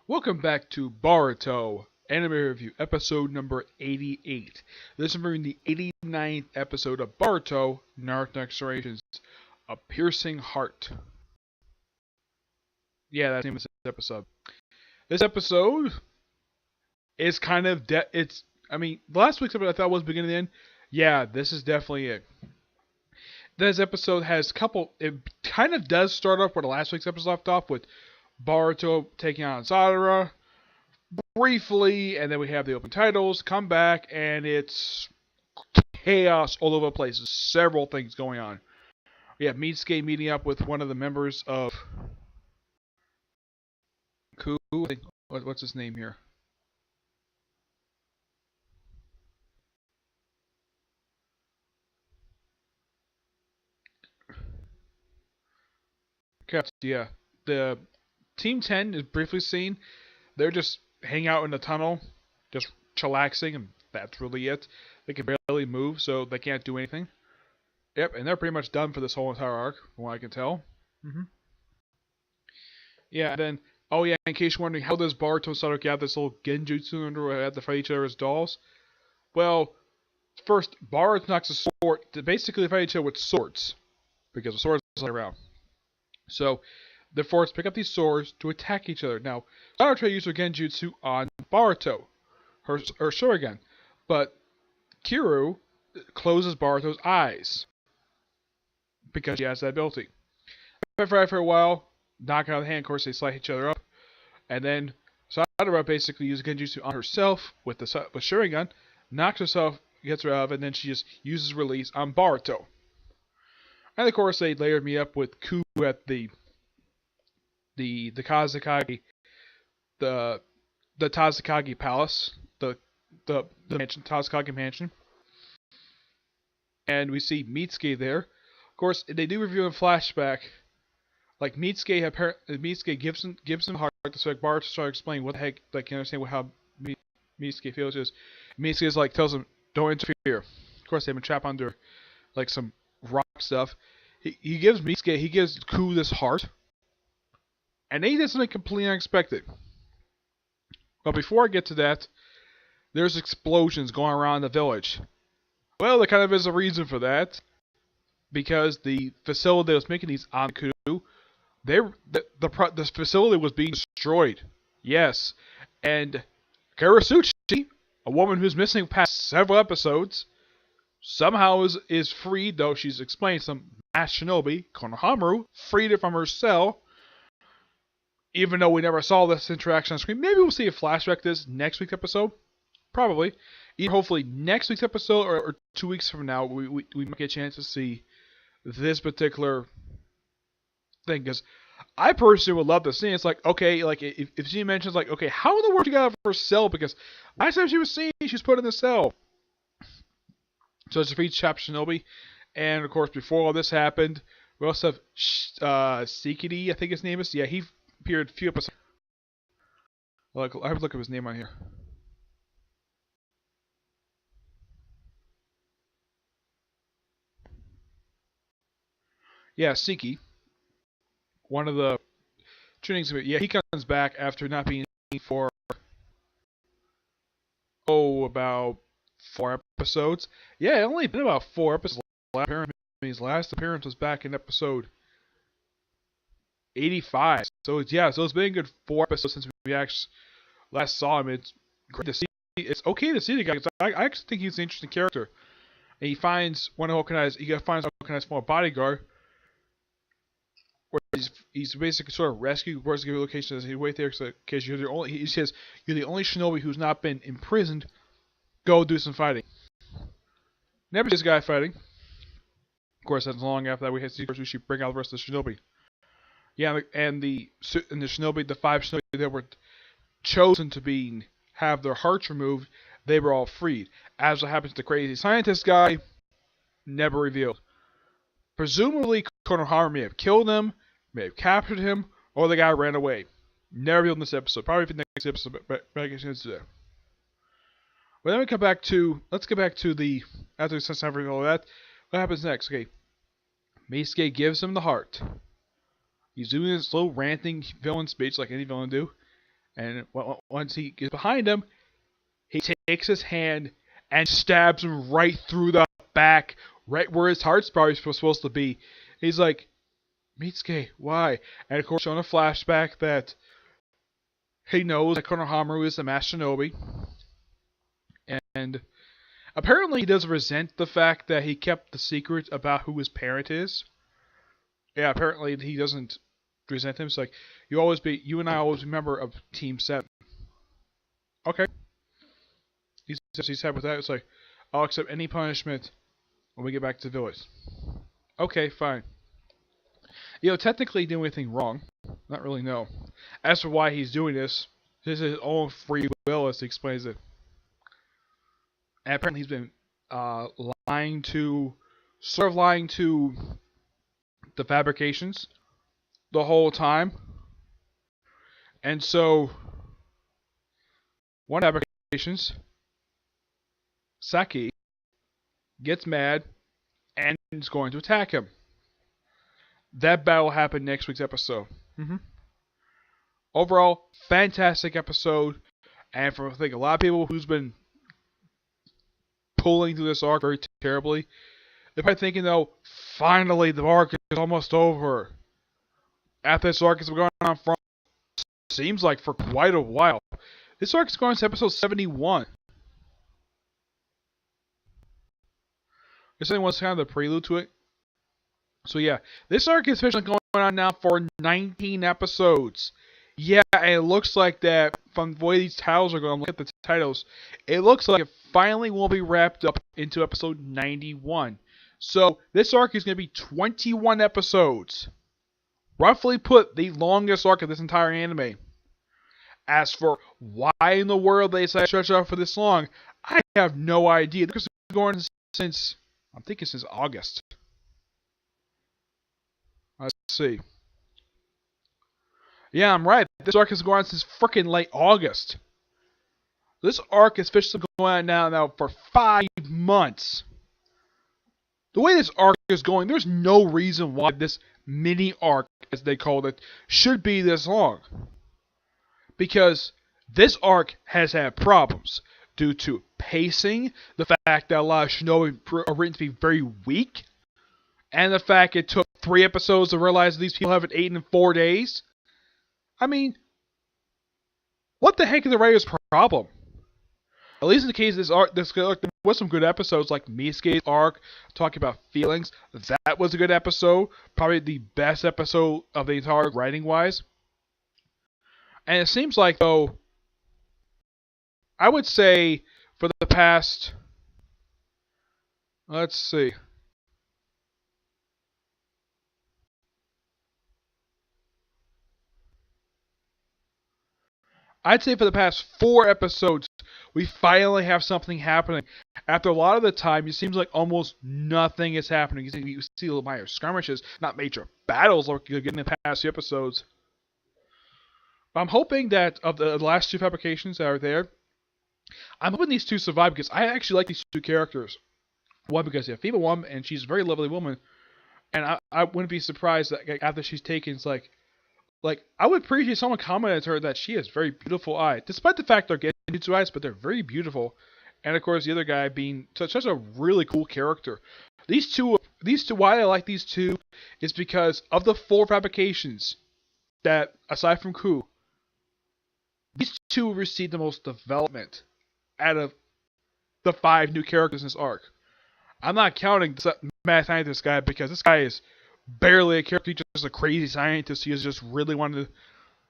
Welcome back to Boruto Anime Review, episode number 88. This is the 89th episode of Boruto Naruto Next Generations, A Piercing Heart. Yeah, that's the name of this episode. This episode is kind of, last week's episode I thought was beginning and end. Yeah, this is definitely it. This episode has it kind of does start off where the last week's episode left off with Boruto taking on Sadara briefly, and then we have the open titles, come back, and it's chaos all over the place. There's several things going on. We have Mitsuki meeting up with one of the members of what's his name here? Yeah. The Team 10 is briefly seen. They're just hanging out in the tunnel, just chillaxing, and that's really it. They can barely move, so they can't do anything. Yep, and they're pretty much done for this whole entire arc, from what I can tell. Yeah, and then, oh yeah, in case you're wondering, how does Boruto and Sasuke have this little genjutsu under where they have to fight each other as dolls? Well, first, Boruto knocks a sword to basically fight each other with swords, because the swords are around. So, the force pick up these swords to attack each other. Now, Sasuke used her genjutsu on Boruto, her Sharingan, but Kiru closes Boruto's eyes because she has that ability. They fight for a while, knock out of the hand, of course they slice each other up, and then Sadara basically uses genjutsu on herself with Sharingan, knocks herself, gets her out of it, and then she just uses release on Boruto. And of course they layered me up with Ku at the Kazakage, the Tazakage Palace, the mansion, Tazakage Mansion. And we see Mitsuki there. Of course, they do review in flashback. Like Mitsuki gives him a heart to like Bart to start explaining what the heck, like you understand how Mitsuki feels. Mitsuki is like tells him don't interfere. Of course, they've been trapped under like some rock stuff. He gives Ku this heart, and then he does something completely unexpected. But before I get to that, there's explosions going around the village. Well, there kind of is a reason for that, because the facility that was making these Anku, the facility was being destroyed. Yes, and Karasuchi, a woman who's missing past several episodes, somehow is freed, though she's explained some mass shinobi, Konohamaru, freed her from her cell. Even though we never saw this interaction on screen, maybe we'll see a flashback to this next week's episode. Probably. Either hopefully next week's episode or 2 weeks from now, we might get a chance to see this particular thing. Because I personally would love to see it. It's like, okay, like if she mentions, like, okay, how in the world she got out of her cell? Because last time she was seen, she was put in the cell. So it's a free chap Shinobi. And of course, before all this happened, we also have Sikidi, I think his name is. Yeah, he appeared a few episodes. Look, I have to look up his name on here. Yeah, Siki, one of the tunings of it. Yeah, he comes back after not being seen for about 4 episodes. Yeah, it only been about 4 episodes. His last appearance was back in episode 85. So it's been a good 4 episodes since we actually last saw him. It's great to see. It's okay to see the guy. I actually think he's an interesting character. And he finds Hokanai's former bodyguard, where he's basically sort of rescued locations. He's right there because he says you're the only shinobi who's not been imprisoned. Go do some fighting. Never see this guy fighting. Of course, that's long after that we had Sushi bring out the rest of the shinobi. Yeah, and the shinobi, the 5 shinobi that were chosen to have their hearts removed, they were all freed. As what happens to the crazy scientist guy, never revealed. Presumably, Konohamaru may have killed him, may have captured him, or the guy ran away. Never revealed in this episode. Probably for the next episode, but I guess it's there. But then let's get back to after since I've revealed all that, what happens next? Okay, Meisuke gives him the heart. He's doing this little ranting villain speech like any villain do. And once he gets behind him, he takes his hand and stabs him right through the back, right where his heart's probably supposed to be. He's like, Mitsuke, why? And of course, showing a flashback that he knows that Konohamaru is the Master Shinobi. And apparently he does resent the fact that he kept the secret about who his parent is. Yeah, apparently he doesn't resent him. It's like, you and I always remember of Team 7. Okay. He's happy with that. It's like, I'll accept any punishment when we get back to the village. Okay, fine. Technically he didn't do anything wrong. Not really, no. As for why he's doing this is his own free will, as he explains it. And apparently he's been lying to the fabrications the whole time. And so, one of the fabrications, Saki, gets mad and is going to attack him. That battle happened next week's episode. Overall, fantastic episode. And for I think a lot of people who's been pulling through this arc very terribly, they're probably thinking, though, finally the arc is almost over. After this arc has been going on for seems like for quite a while. This arc is going to episode 71. This was kind of the prelude to it. So yeah, this arc is officially going on now for 19 episodes. Yeah, and it looks like that from the way these titles are going, look at the titles, it looks like it finally will be wrapped up into episode 91. So this arc is going to be 21 episodes. Roughly put, the longest arc of this entire anime. As for why in the world they decided to stretch it out for this long, I have no idea. This is going since, I'm thinking since August. Let's see. Yeah, I'm right. This arc is going on since freaking late August. This arc is officially going on now for 5 months. The way this arc is going, there's no reason why this mini arc, as they called it, should be this long. Because this arc has had problems due to pacing, the fact that a lot of shinobi are written to be very weak, and the fact it took 3 episodes to realize these people haven't eaten in 4 days. I mean, what the heck is the writer's problem? At least in the case of this arc, there was some good episodes like Misuke's arc, talking about feelings. That was a good episode. Probably the best episode of the entire arc, writing-wise. And it seems like, though, I would say for the past, let's see. I'd say for the past 4 episodes, we finally have something happening. After a lot of the time, it seems like almost nothing is happening. You see little minor skirmishes, not major battles like you get in the past few episodes. But I'm hoping that of the last 2 fabrications that are there, I'm hoping these 2 survive because I actually like these 2 characters. One, because they're a female woman, and she's a very lovely woman. And I wouldn't be surprised that after she's taken, it's like, I would appreciate someone commented to her that she has very beautiful eyes. Despite the fact they're getting 2 eyes, but they're very beautiful. And of course, the other guy being such a really cool character. These two, why I like these 2 is because of the 4 fabrications that, aside from Ku, these 2 received the most development out of the 5 new characters in this arc. I'm not counting the mad scientist guy because this guy is barely a character. He's just a crazy scientist. He just really wanted to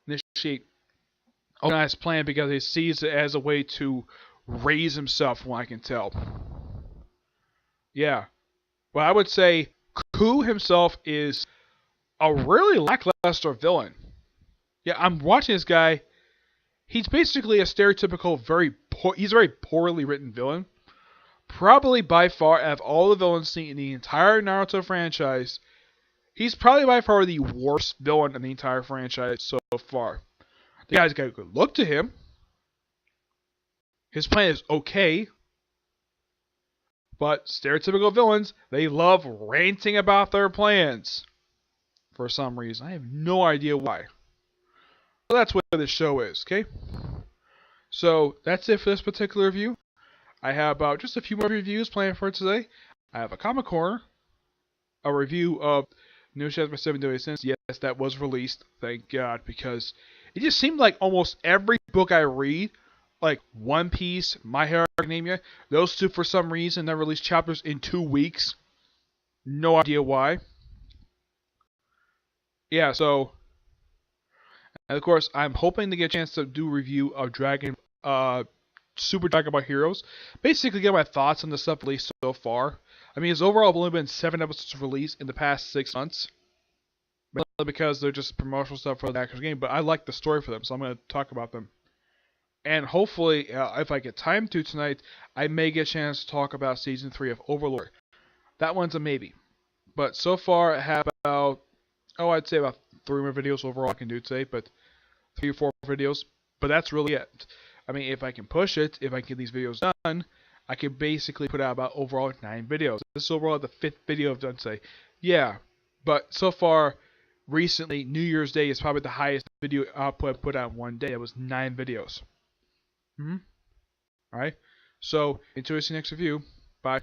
initiate an organized plan because he sees it as a way to raise himself, from what I can tell. Yeah. But I would say Ku himself is a really lackluster villain. Yeah, I'm watching this guy. He's basically a stereotypical, he's a very poorly written villain. Probably by far, out of all the villains seen in the entire Naruto franchise, he's probably by far the worst villain in the entire franchise so far. The guy's got a good look to him. His plan is okay. But stereotypical villains, they love ranting about their plans. For some reason. I have no idea why. that's what this show is, okay? So that's it for this particular review. I have about just a few more reviews planned for today. I have a comic corner, a review of New Chapter 7 Daily Sins. Yes, that was released, thank God, because it just seemed like almost every book I read, like One Piece, My Hero Academia, those two for some reason they released chapters in 2 weeks. No idea why. Yeah, so, and of course, I'm hoping to get a chance to do a review of Super Dragon Ball Heroes. Basically, get my thoughts on the stuff released so far. I mean, it's overall only been 7 episodes released in the past 6 months. Mainly because they're just promotional stuff for the actual game, but I like the story for them, so I'm going to talk about them. And hopefully, if I get time to tonight, I may get a chance to talk about Season 3 of Overlord. That one's a maybe. But so far, I have about, I'd say about 3 more videos overall I can do today, but 3 or 4 videos. But that's really it. I mean, if I can push it, if I can get these videos done, I can basically put out about overall 9 videos. This is overall the 5th video I've done today. Yeah, but so far, recently, New Year's Day is probably the highest video output I put out in one day. It was 9 videos. Alright, so until we see next review, bye.